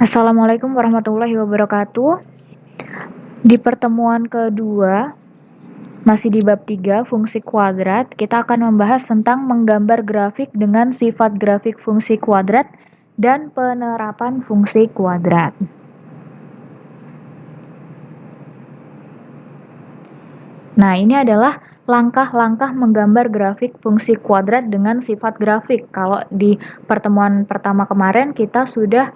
Assalamualaikum warahmatullahi wabarakatuh. Di pertemuan kedua, masih di bab 3, fungsi kuadrat, kita akan membahas tentang menggambar grafik dengan sifat grafik fungsi kuadrat dan penerapan fungsi kuadrat. Nah, ini adalah langkah-langkah menggambar grafik fungsi kuadrat dengan sifat grafik. Kalau di pertemuan pertama kemarin kita sudah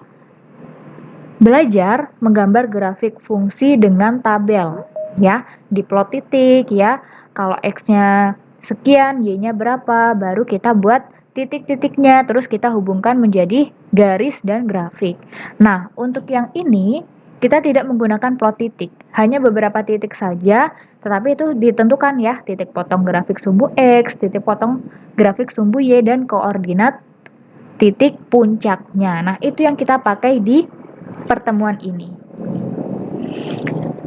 belajar menggambar grafik fungsi dengan tabel, ya, di plot titik, ya. Kalau X-nya sekian, Y-nya berapa, baru kita buat titik-titiknya, terus kita hubungkan menjadi garis dan grafik. Nah, untuk yang ini, kita tidak menggunakan plot titik, hanya beberapa titik saja, tetapi itu ditentukan ya, titik potong grafik sumbu X, titik potong grafik sumbu Y, dan koordinat titik puncaknya. Nah, itu yang kita pakai di pertemuan ini.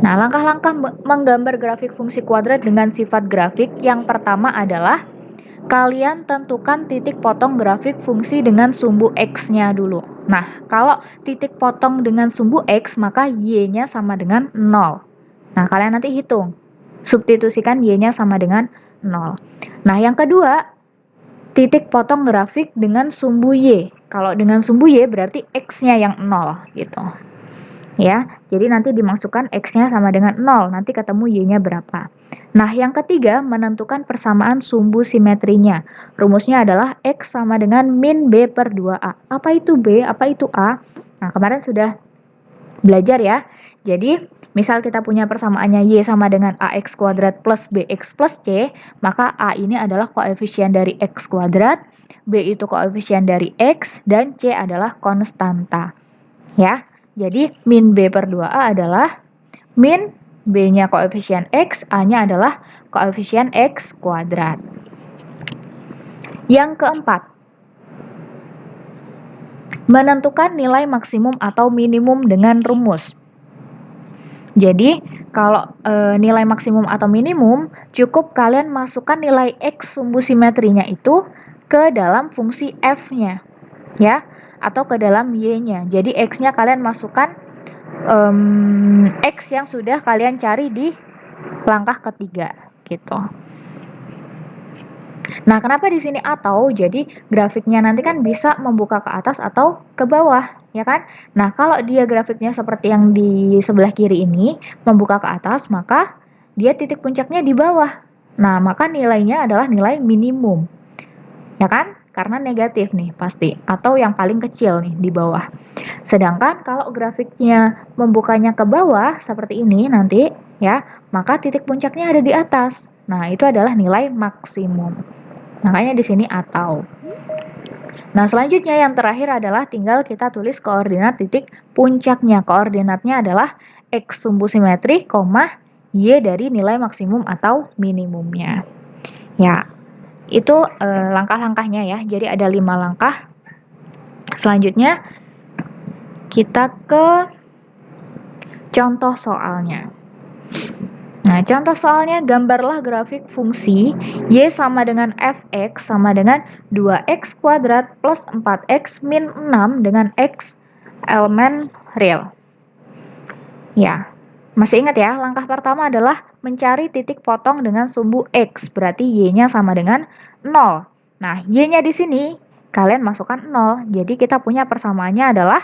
Nah, langkah-langkah menggambar grafik fungsi kuadrat dengan sifat grafik yang pertama adalah kalian tentukan titik potong grafik fungsi dengan sumbu X-nya dulu. Nah, kalau titik potong dengan sumbu X, maka Y-nya sama dengan 0. Nah, kalian nanti hitung. Substitusikan Y-nya sama dengan 0. Nah, yang kedua, titik potong grafik dengan sumbu Y. Kalau dengan sumbu Y berarti X-nya yang 0 gitu. Ya, jadi nanti dimasukkan X-nya sama dengan 0, nanti ketemu Y-nya berapa. Nah, yang ketiga, menentukan persamaan sumbu simetrinya. Rumusnya adalah X sama dengan min B per 2A. Apa itu B? Apa itu A? Nah, kemarin sudah belajar ya. Jadi, misal kita punya persamaannya Y sama dengan AX kuadrat plus BX plus C, maka A ini adalah koefisien dari X kuadrat, B itu koefisien dari X, dan C adalah konstanta. Ya, jadi min B per 2A adalah min B-nya koefisien X, A-nya adalah koefisien X kuadrat. Yang keempat, menentukan nilai maksimum atau minimum dengan rumus. Jadi, kalau nilai maksimum atau minimum, cukup kalian masukkan nilai X sumbu simetrinya itu ke dalam fungsi F-nya, ya, atau ke dalam Y-nya. Jadi, X-nya kalian masukkan X yang sudah kalian cari di langkah ketiga, gitu. Nah, kenapa di sini atau? Jadi grafiknya nanti kan bisa membuka ke atas atau ke bawah, ya kan? Nah, kalau dia grafiknya seperti yang di sebelah kiri ini, membuka ke atas, maka dia titik puncaknya di bawah. Nah, maka nilainya adalah nilai minimum. Ya kan? Karena negatif nih pasti, atau yang paling kecil nih di bawah. Sedangkan kalau grafiknya membukanya ke bawah seperti ini nanti, ya, maka titik puncaknya ada di atas. Nah, itu adalah nilai maksimum. Makanya di sini atau. Nah, selanjutnya yang terakhir adalah tinggal kita tulis koordinat titik puncaknya. Koordinatnya adalah X sumbu simetri, Y dari nilai maksimum atau minimumnya. Ya, itu langkah-langkahnya ya. Jadi ada 5 langkah. Selanjutnya kita ke contoh soalnya. Nah, contoh soalnya gambarlah grafik fungsi Y sama dengan Fx sama dengan 2x kuadrat plus 4x min 6 dengan x elemen real. Ya, masih ingat ya, langkah pertama adalah mencari titik potong dengan sumbu x, berarti Y-nya sama dengan 0. Nah, Y-nya di sini kalian masukkan 0, jadi kita punya persamaannya adalah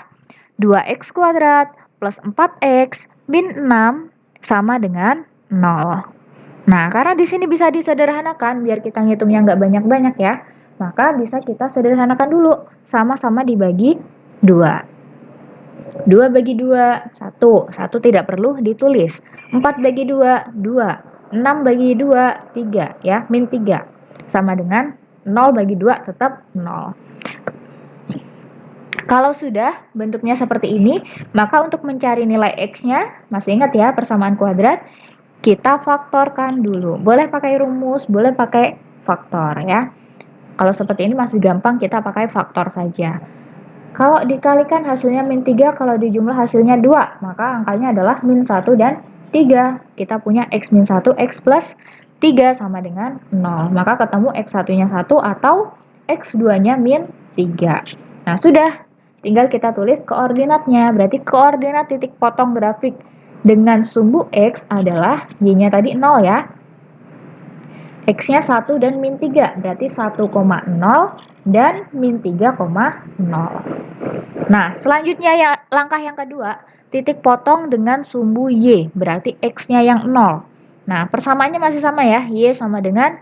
2x kuadrat plus 4x min 6 sama dengan 0. Nah, karena di sini bisa disederhanakan, biar kita ngitungnya nggak banyak-banyak ya, maka bisa kita sederhanakan dulu, sama-sama dibagi 2. 2 bagi 2, 1. 1 tidak perlu ditulis. 4 bagi 2, 2. 6 bagi 2, 3. Ya, min 3. Sama dengan 0 bagi 2 tetap 0. Kalau sudah bentuknya seperti ini, maka untuk mencari nilai X-nya, masih ingat ya persamaan kuadrat, kita faktorkan dulu. Boleh pakai rumus, boleh pakai faktor ya. Kalau seperti ini masih gampang, kita pakai faktor saja. Kalau dikalikan hasilnya min 3, kalau dijumlah hasilnya 2, maka angkanya adalah min 1 dan 3. Kita punya X min 1, X plus 3 sama dengan 0. Maka ketemu X1-nya 1 atau X2-nya min 3. Nah, sudah. tinggal kita tulis koordinatnya. Berarti koordinat titik potong grafik dengan sumbu X adalah Y-nya tadi 0 ya. X-nya 1 dan min 3, berarti 1,0 dan min 3,0. Nah, selanjutnya ya, langkah yang kedua, titik potong dengan sumbu Y, berarti X-nya yang 0. Nah, persamaannya masih sama ya, Y sama dengan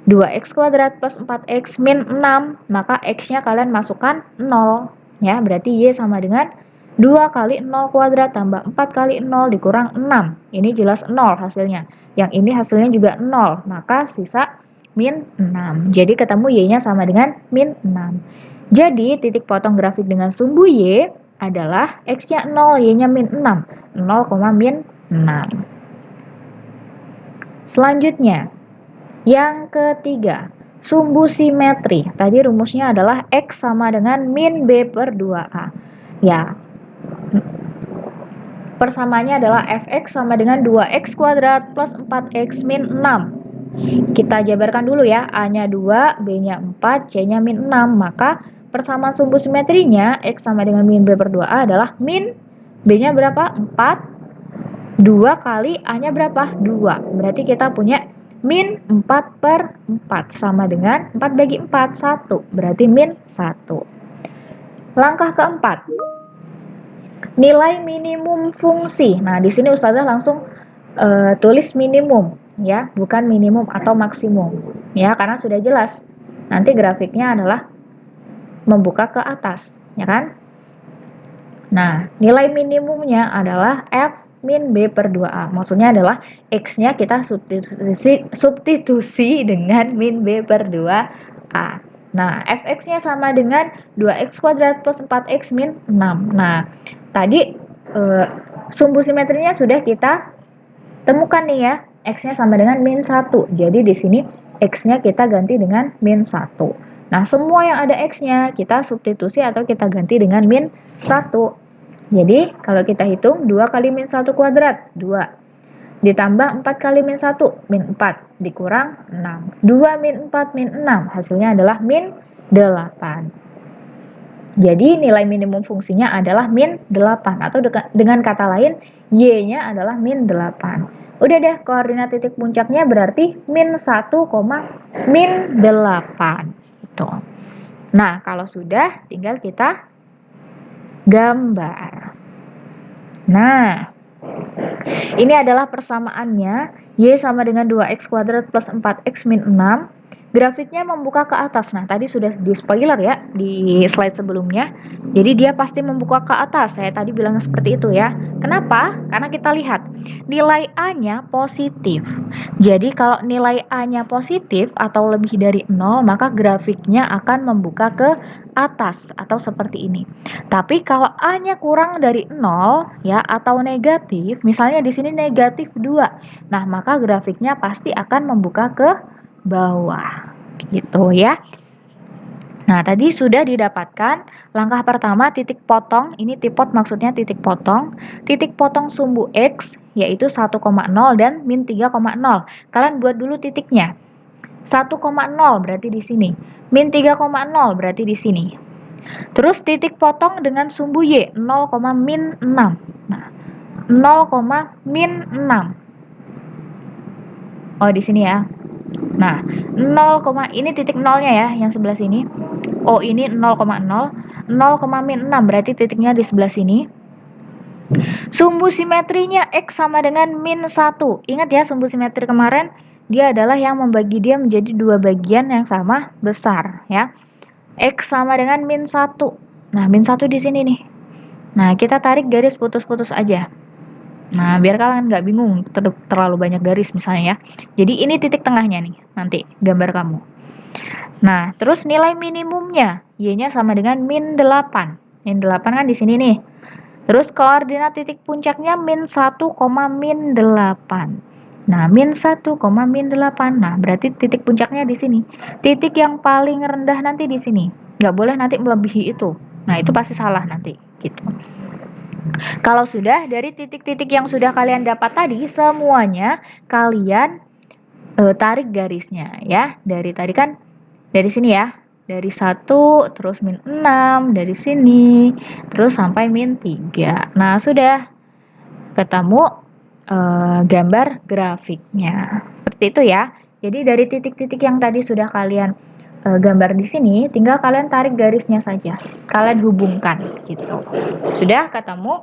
2X kuadrat plus 4X min 6, maka X-nya kalian masukkan 0. Ya, berarti Y sama dengan 2 kali 0 kuadrat tambah 4 kali 0 dikurang 6. Ini jelas 0 hasilnya. Yang ini hasilnya juga 0, maka sisa min 6. Jadi ketemu Y-nya sama dengan min 6. Jadi titik potong grafik dengan sumbu Y adalah X-nya 0, Y-nya min 6. 0, min 6. Selanjutnya, yang ketiga, sumbu simetri. Tadi rumusnya adalah X sama dengan min B per 2A. Ya, persamaannya adalah Fx sama dengan 2x kuadrat plus 4x min 6. Kita jabarkan dulu ya, A-nya 2, B-nya 4, C-nya min 6. Maka persamaan sumbu simetrinya X sama dengan min B per 2A adalah min B-nya berapa? 4. 2 kali A-nya berapa? 2. Berarti kita punya min 4 per 4 sama dengan 4 bagi 4, 1. Berarti min 1. Langkah keempat, nilai minimum fungsi. Nah, di sini Ustazah langsung tulis minimum ya, bukan minimum atau maksimum ya, karena sudah jelas nanti grafiknya adalah membuka ke atas ya kan. Nah, nilai minimumnya adalah F min B per 2A, maksudnya adalah X-nya kita substitusi dengan min B per 2A. Nah, Fx-nya sama dengan 2x kuadrat plus 4x min 6. Nah, tadi sumbu simetrinya sudah kita temukan nih ya, X-nya sama dengan min 1. Jadi di sini X-nya kita ganti dengan min 1. Nah, semua yang ada X-nya kita substitusi atau kita ganti dengan min 1. Jadi, kalau kita hitung 2 kali min 1 kuadrat, 2. Ditambah 4 kali min 1, min 4. Dikurang 6. 2 min 4, min 6. Hasilnya adalah min 8. Jadi, nilai minimum fungsinya adalah min 8. Atau dengan kata lain, Y-nya adalah min 8. Udah deh, koordinat titik puncaknya berarti min 1, min 8. Gitu. Nah, kalau sudah, tinggal kita gambar. Nah, ini adalah persamaannya. Y sama dengan 2x kuadrat plus 4x min 6. Grafiknya membuka ke atas. Nah, tadi sudah di spoiler ya di slide sebelumnya. Jadi dia pasti membuka ke atas. Saya tadi bilang seperti itu ya. Kenapa? Karena kita lihat nilai A-nya positif. Jadi kalau nilai A-nya positif atau lebih dari 0, maka grafiknya akan membuka ke atas atau seperti ini. Tapi kalau A-nya kurang dari 0 ya atau negatif, misalnya di sini negatif 2. Nah, maka grafiknya pasti akan membuka ke bawah. Gitu ya. Nah, tadi sudah didapatkan langkah pertama titik potong, ini tipot maksudnya titik potong. Titik potong sumbu X yaitu 1,0 dan min 3,0. Kalian buat dulu titiknya. 1,0 berarti di sini. Min 3,0 berarti di sini. Terus titik potong dengan sumbu Y 0, min 6. Nah, 0, min 6. Oh, di sini ya. Nah, 0, ini titik nolnya ya, yang sebelah sini. Oh, ini 0,0. 0, min 6 berarti titiknya di sebelah sini. Sumbu simetrinya X sama dengan min 1. Ingat ya, sumbu simetri kemarin dia adalah yang membagi dia menjadi dua bagian yang sama besar ya. X sama dengan min 1. Nah, min 1 di sini nih. Nah, kita tarik garis putus-putus aja. Nah, biar kalian nggak bingung terlalu banyak garis misalnya ya. Jadi ini titik tengahnya nih, nanti gambar kamu. Nah, terus nilai minimumnya, Y-nya sama dengan min 8. Min 8 kan di sini nih. Terus koordinat titik puncaknya min 1, min 8. Nah, min 1, min 8. Nah, berarti titik puncaknya di sini. Titik yang paling rendah nanti di sini. Nggak boleh nanti melebihi itu. Nah, itu pasti salah nanti. Gitu. Kalau sudah, dari titik-titik yang sudah kalian dapat tadi, semuanya kalian tarik garisnya ya. Dari tadi kan, dari sini ya. dari 1, terus min 6, dari sini, terus sampai min 3. Nah, sudah ketemu gambar grafiknya. Seperti itu ya. Jadi dari titik-titik yang tadi sudah kalian gambar di sini, tinggal kalian tarik garisnya saja. Kalian hubungkan gitu. Sudah ketemu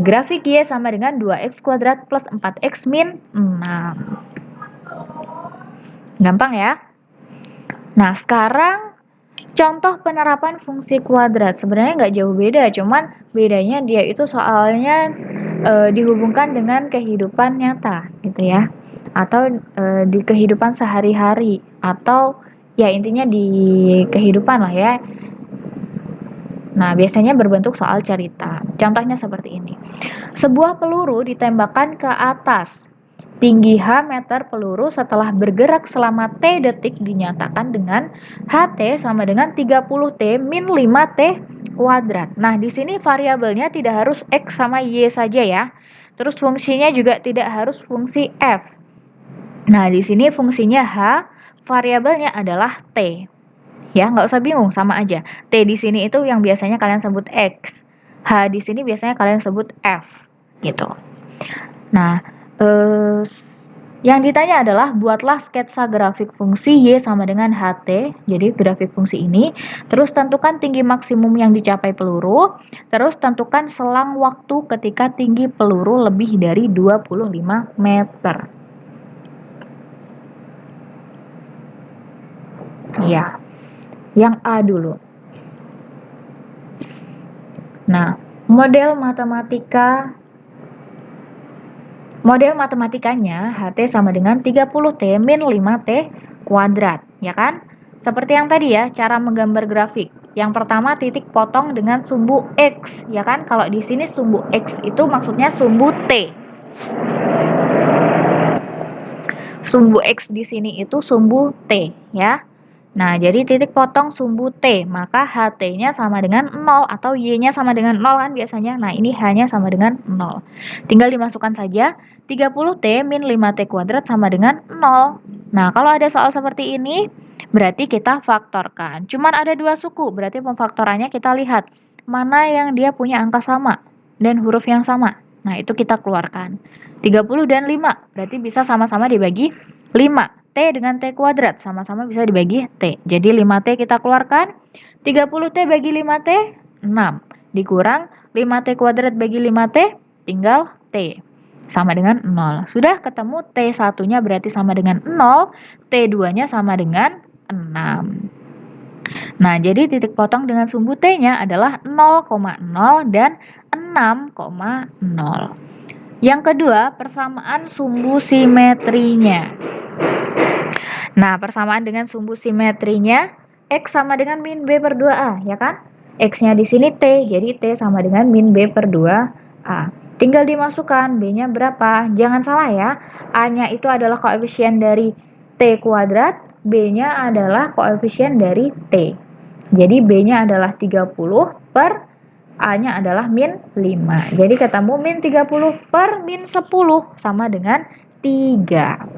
grafik Y sama dengan 2x kuadrat plus 4x min 6. Gampang ya? Nah, sekarang contoh penerapan fungsi kuadrat. Sebenarnya nggak jauh beda, cuman bedanya dia itu soalnya dihubungkan dengan kehidupan nyata gitu ya, atau di kehidupan sehari-hari, atau ya intinya di kehidupan lah ya. Nah, biasanya berbentuk soal cerita. Contohnya seperti ini. Sebuah peluru ditembakkan ke atas. Tinggi H meter peluru setelah bergerak selama T detik dinyatakan dengan HT sama dengan 30T min 5T kuadrat. Nah, di sini variabelnya tidak harus X sama Y saja ya. Terus fungsinya juga tidak harus fungsi F. Nah, di sini fungsinya H, variabelnya adalah T. Ya, nggak usah bingung, sama aja. T di sini itu yang biasanya kalian sebut X. H di sini biasanya kalian sebut F. Gitu. Nah, yang ditanya adalah buatlah sketsa grafik fungsi Y sama dengan HT, jadi grafik fungsi ini. Terus tentukan tinggi maksimum yang dicapai peluru. Terus tentukan selang waktu ketika tinggi peluru lebih dari 25 meter. Ya, yang A dulu. Nah, model matematikanya HT sama dengan 30T min 5T kuadrat, ya kan? Seperti yang tadi ya, cara menggambar grafik. Yang pertama titik potong dengan sumbu X, ya kan? Kalau di sini sumbu X itu maksudnya sumbu T. Sumbu X di sini itu sumbu T, ya. Nah, jadi titik potong sumbu T, maka HT-nya sama dengan 0 atau Y-nya sama dengan 0 kan biasanya. Nah, ini H-nya sama dengan 0. Tinggal dimasukkan saja, 30T min 5T kuadrat sama dengan 0. Nah, kalau ada soal seperti ini, berarti kita faktorkan. Cuman ada dua suku, berarti pemfaktorannya kita lihat mana yang dia punya angka sama dan huruf yang sama. Nah, itu kita keluarkan. 30 dan 5, berarti bisa sama-sama dibagi 5. T dengan T kuadrat sama-sama bisa dibagi T. Jadi 5T kita keluarkan. 30T bagi 5T, 6. Dikurang 5T kuadrat bagi 5T, tinggal T. Sama dengan 0. Sudah ketemu T1-nya berarti sama dengan 0, T2-nya sama dengan 6. Nah, jadi titik potong dengan sumbu T-nya adalah 0,0 dan 6,0. Yang kedua, persamaan sumbu simetrinya. Nah, persamaan dengan sumbu simetrinya, X sama dengan min B per 2A, ya kan? X-nya di sini T, jadi T sama dengan min B per 2A. Tinggal dimasukkan, B-nya berapa? Jangan salah ya, A-nya itu adalah koefisien dari T kuadrat, B-nya adalah koefisien dari T. Jadi B-nya adalah 30 per A-nya adalah min 5. Jadi ketemu min 30 per min 10 sama dengan 3.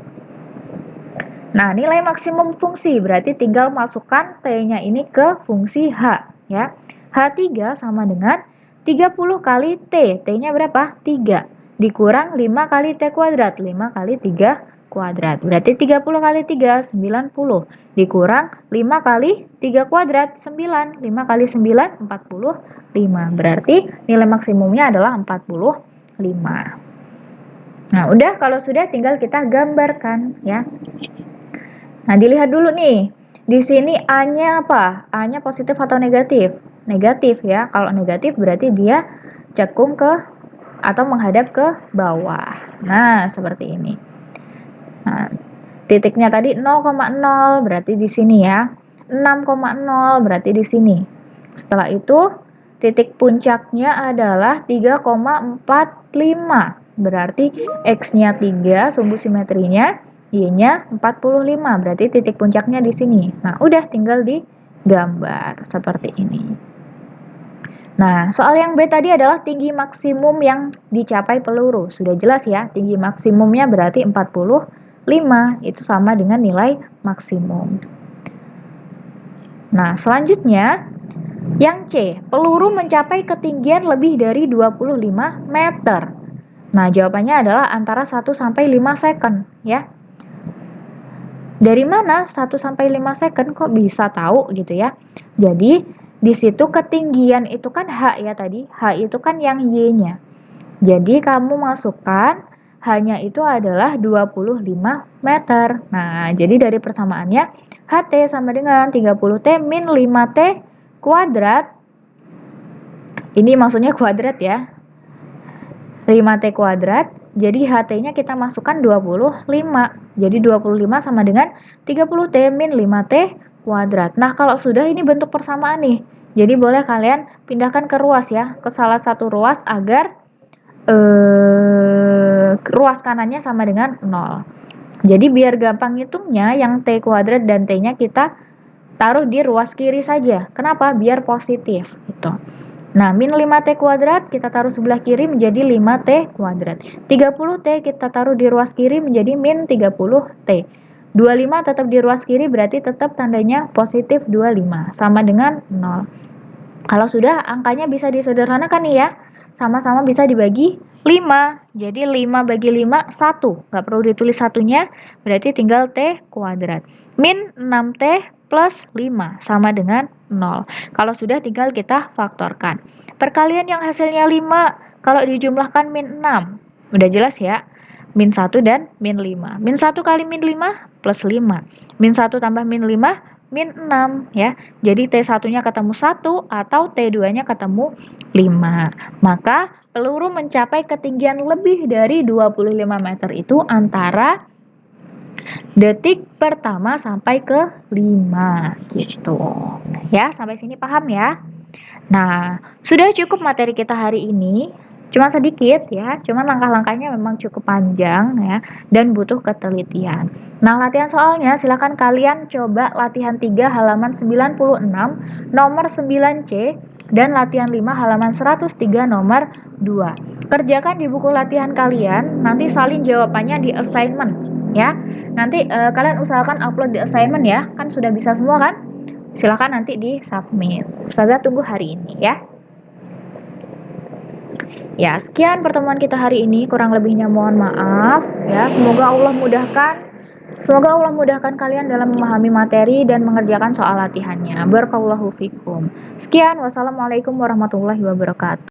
Nah, nilai maksimum fungsi berarti tinggal masukkan T-nya ini ke fungsi H, ya. H3 sama dengan 30 kali T. T-nya berapa? 3. Dikurang 5 kali T kuadrat. 5 kali 3 kuadrat. Berarti 30 kali 3, 90. Dikurang 5 kali 3 kuadrat, 9. 5 kali 9, 45. Berarti nilai maksimumnya adalah 45. Nah, udah kalau sudah tinggal kita gambarkan, ya. Nah, dilihat dulu nih. Di sini A-nya apa? A-nya positif atau negatif? Negatif ya. Kalau negatif berarti dia cekung ke atau menghadap ke bawah. Nah, seperti ini. Nah, titiknya tadi 0,0 berarti di sini ya. 6,0 berarti di sini. Setelah itu, titik puncaknya adalah 3,45. Berarti X-nya 3, sumbu simetrinya. Y-nya 45, berarti titik puncaknya di sini. Nah, udah tinggal digambar seperti ini. Nah, soal yang B tadi adalah tinggi maksimum yang dicapai peluru. Sudah jelas ya, tinggi maksimumnya berarti 45, itu sama dengan nilai maksimum. Nah, selanjutnya yang C, peluru mencapai ketinggian lebih dari 25 meter. Nah, jawabannya adalah antara 1 sampai 5 second ya. Dari mana 1 sampai 5 second kok bisa tahu gitu ya? Jadi, di situ ketinggian itu kan H ya tadi. H itu kan yang Y-nya. Jadi, kamu masukkan H-nya itu adalah 25 meter. Nah, jadi dari persamaannya HT sama dengan 30T min 5T kuadrat. Ini maksudnya kuadrat ya. 5T kuadrat. Jadi HT-nya kita masukkan 25. Jadi 25 sama dengan 30T min 5T kuadrat. Nah, kalau sudah ini bentuk persamaan nih. Jadi boleh kalian pindahkan ke ruas ya, ke salah satu ruas agar ruas kanannya sama dengan 0. Jadi biar gampang ngitungnya, yang T kuadrat dan T-nya kita taruh di ruas kiri saja. Kenapa? Biar positif gitu. Nah, min 5T kuadrat kita taruh sebelah kiri menjadi 5T kuadrat. 30T kita taruh di ruas kiri menjadi min 30T. 25 tetap di ruas kiri berarti tetap tandanya positif 25. Sama dengan 0. Kalau sudah, angkanya bisa disederhanakan nih ya. Sama-sama bisa dibagi 5. Jadi 5 bagi 5, 1. Nggak perlu ditulis satunya, berarti tinggal T kuadrat. Min 6T plus 5 sama dengan 0. Kalau sudah tinggal kita faktorkan. Perkalian yang hasilnya 5, kalau dijumlahkan min 6. Udah jelas ya? Min 1 dan min 5. Min 1 kali min 5 plus 5. Min 1 tambah min 5 min 6 ya. Jadi T1-nya ketemu 1 atau T2-nya ketemu 5. Maka peluru mencapai ketinggian lebih dari 25 meter itu antara detik pertama sampai ke 5 gitu. Ya, sampai sini paham ya? Nah, sudah cukup materi kita hari ini. Cuma sedikit ya, cuma langkah-langkahnya memang cukup panjang ya dan butuh ketelitian. Nah, latihan soalnya silakan kalian coba latihan 3 halaman 96 nomor 9C dan latihan 5 halaman 103 nomor 2. Kerjakan di buku latihan kalian, nanti salin jawabannya di assignment ya. Nanti kalian usahakan upload di assignment ya, kan sudah bisa semua kan? Silakan nanti di submit. Ustazah tunggu hari ini ya. Ya, sekian pertemuan kita hari ini. Kurang lebihnya mohon maaf ya. Semoga Allah mudahkan kalian dalam memahami materi dan mengerjakan soal latihannya. Barakallahu fikum. Sekian, wassalamualaikum warahmatullahi wabarakatuh.